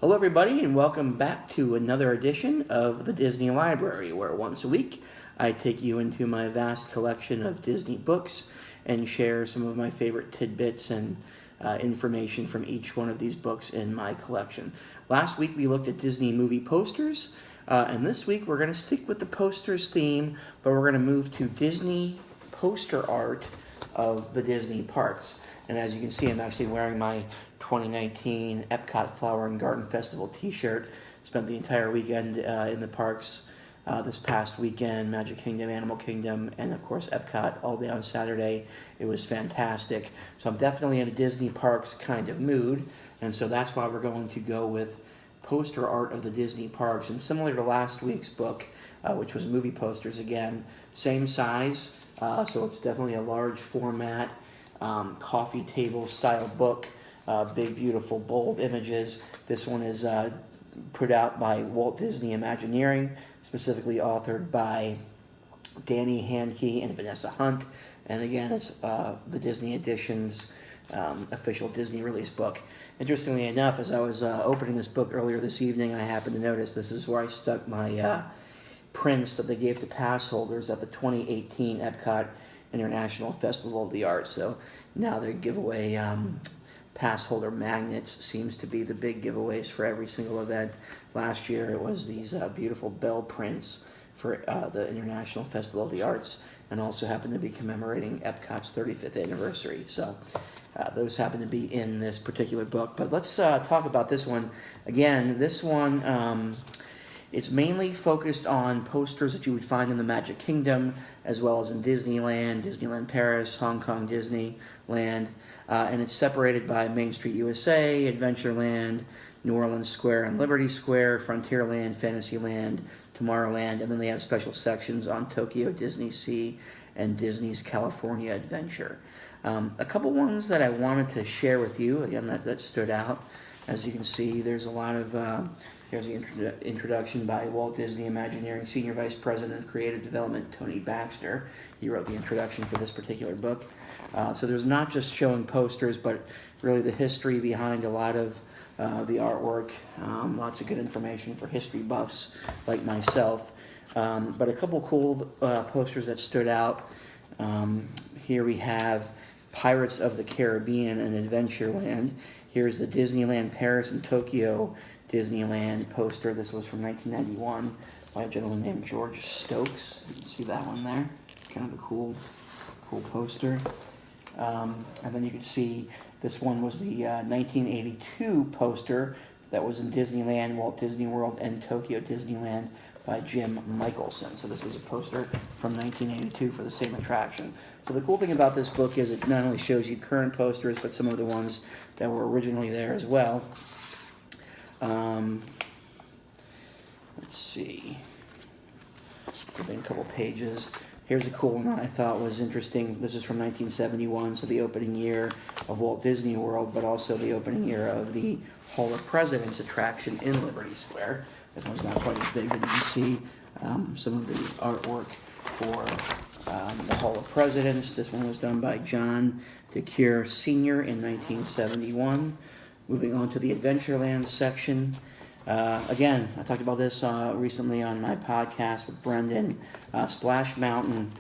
Hello, everybody, and welcome back to another edition of the Disney Library, where once a week I take you into my vast collection of Disney books and share some of my favorite tidbits and information from each one of these books in my collection. Last week we looked at Disney movie posters, and this week we're going to stick with the posters theme, but we're going to move to Disney poster art of the Disney parks. And as you can see, I'm actually wearing my 2019 Epcot Flower and Garden Festival t-shirt. Spent the entire weekend in the parks this past weekend, Magic Kingdom, Animal Kingdom, and of course Epcot all day on Saturday. It was fantastic. So I'm definitely in a Disney parks kind of mood, and so that's why we're going to go with poster art of the Disney parks. And similar to last week's book, which was movie posters again, same size, so it's definitely a large format, coffee table style book. Big, beautiful, bold images. This one is put out by Walt Disney Imagineering, specifically authored by Danny Handke and Vanessa Hunt. And again, it's the Disney Editions official Disney release book. Interestingly enough, as I was opening this book earlier this evening, I happened to notice this is where I stuck my prints that they gave to pass holders at the 2018 Epcot International Festival of the Arts. So now they give away pass holder magnets. Seems to be the big giveaways for every single event. Last year it was these beautiful bell prints for the International Festival of the Arts, and also happened to be commemorating Epcot's 35th anniversary. So those happen to be in this particular book. But let's talk about this one. Again, this one, it's mainly focused on posters that you would find in the Magic Kingdom, as well as in Disneyland, Disneyland Paris, Hong Kong Disneyland, and it's separated by Main Street USA, Adventureland, New Orleans Square and Liberty Square, Frontierland, Fantasyland, Tomorrowland, and then they have special sections on Tokyo Disney Sea and Disney's California Adventure. A couple ones that I wanted to share with you, again, that stood out. As you can see, there's a lot of... Here's the introduction by Walt Disney Imagineering Senior Vice President of Creative Development, Tony Baxter. He wrote the introduction for this particular book. So there's not just showing posters, but really the history behind a lot of the artwork. Lots of good information for history buffs like myself. But a couple cool posters that stood out. Here we have Pirates of the Caribbean and Adventureland. Here's the Disneyland Paris and Tokyo Disneyland poster. This was from 1991 by a gentleman named George Stokes. You can see that one there. Kind of a cool poster. And then you can see this one was the 1982 poster that was in Disneyland, Walt Disney World, and Tokyo Disneyland by Jim Michelson. So this was a poster from 1982 for the same attraction. So the cool thing about this book is it not only shows you current posters, but some of the ones that were originally there as well. Let's see. Flipping a couple pages. Here's a cool one I thought was interesting. This is from 1971, so the opening year of Walt Disney World, but also the opening year of the Hall of Presidents attraction in Liberty Square. This one's not quite as big, but you can see some of the artwork for the Hall of Presidents. This one was done by John DeCure Sr. in 1971. Moving on to the Adventureland section. Again, I talked about this recently on my podcast with Brendan. Splash Mountain,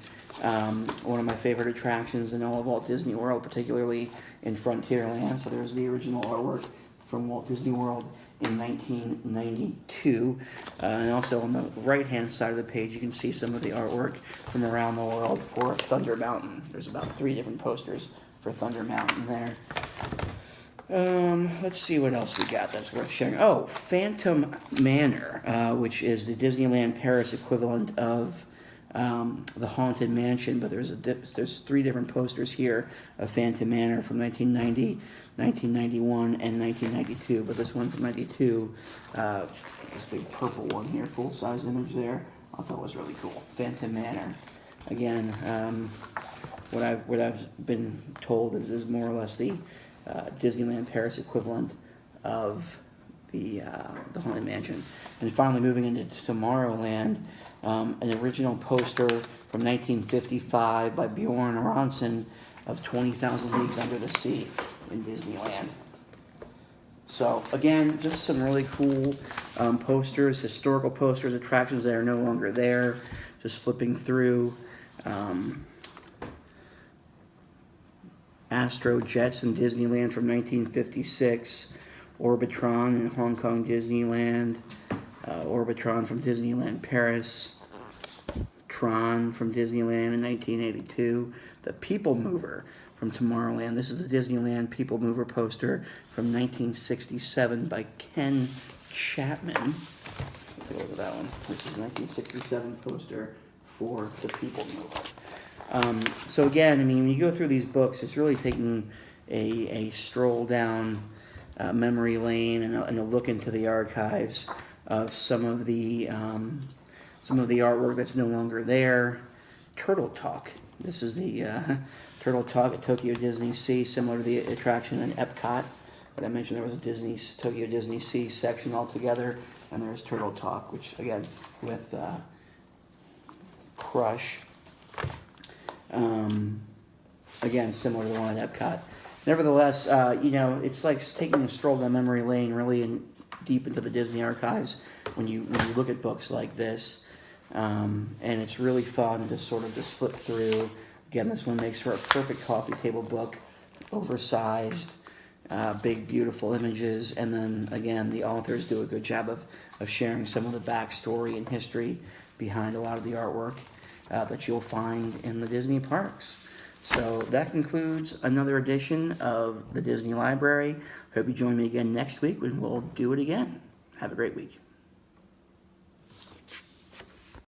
one of my favorite attractions in all of Walt Disney World, particularly in Frontierland. So there's the original artwork from Walt Disney World in 1992. And also on the right-hand side of the page, you can see some of the artwork from around the world for Thunder Mountain. There's about 3 different posters for Thunder Mountain there. Let's see what else we got that's worth sharing. Oh, Phantom Manor, which is the Disneyland Paris equivalent of the Haunted Mansion, but there's 3 different posters here of Phantom Manor from 1990, 1991, and 1992. But this one from 92, this big purple one here, full-size image there, I thought was really cool. Phantom Manor. Again, what I've been told is more or less the Disneyland Paris equivalent of the Haunted Mansion. And finally, moving into Tomorrowland, an original poster from 1955 by Bjorn Ronson of 20,000 Leagues Under the Sea in Disneyland. So again, just some really cool posters, historical posters, attractions that are no longer there. Just flipping through. Astro Jets in Disneyland from 1956. Orbitron in Hong Kong Disneyland. Orbitron from Disneyland Paris. Tron from Disneyland in 1982. The People Mover from Tomorrowland. This is the Disneyland People Mover poster from 1967 by Ken Chapman. Let's take a look at that one. This is a 1967 poster for the People Mover. So again, I mean, when you go through these books, it's really taking a stroll down memory lane and a look into the archives of some of the artwork that's no longer there. Turtle Talk. This is the Turtle Talk at Tokyo Disney Sea, similar to the attraction in Epcot. But I mentioned there was a Tokyo Disney Sea section altogether, and there's Turtle Talk, which again with Crush. Again, similar to the one at Epcot. Nevertheless, it's like taking a stroll down memory lane, really deep into the Disney archives when you look at books like this. And it's really fun to sort of just flip through. Again, this one makes for a perfect coffee table book, oversized, big, beautiful images. And then, again, the authors do a good job of sharing some of the backstory and history behind a lot of the artwork that you'll find in the Disney parks. So that concludes another edition of the Disney Library. Hope you join me again next week when we'll do it again. Have a great week.